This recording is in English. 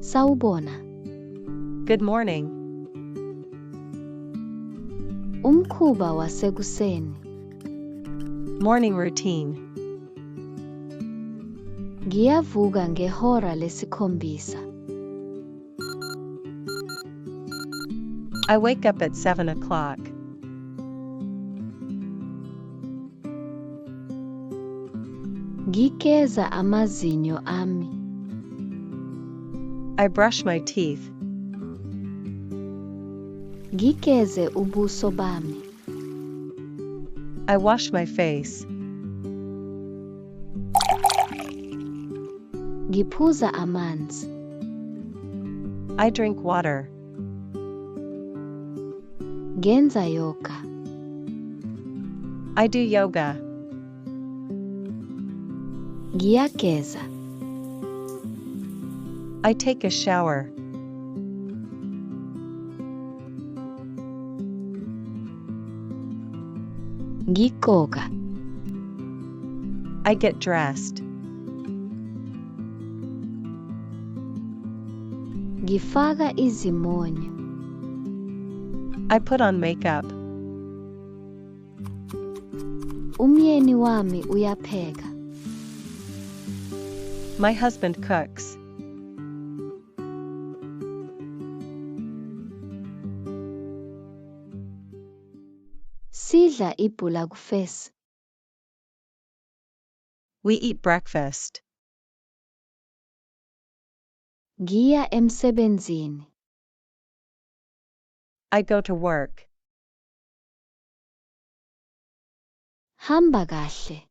Sawubona. Good morning. Umkhuba wasekuseni. Morning routine. Ngiyavuka ngehora lesikhombisa. I wake up at 7 o'clock. Ngigeza amazinyo ami. I brush my teeth. Ngigeze ubuso bami. I wash my face. Ngiphuza amanzi. I drink water. Ngenza yoga. I do yoga. Ngiyageza. I take a shower. Ngigqoka. I get dressed. Ngifaka izimonyo. I put on makeup. Umyeni wami uyapheka. My husband cooks. Sidla ibhula kufesi. We eat breakfast. Ngiya emsebenzini. I go to work. Hamba kahle.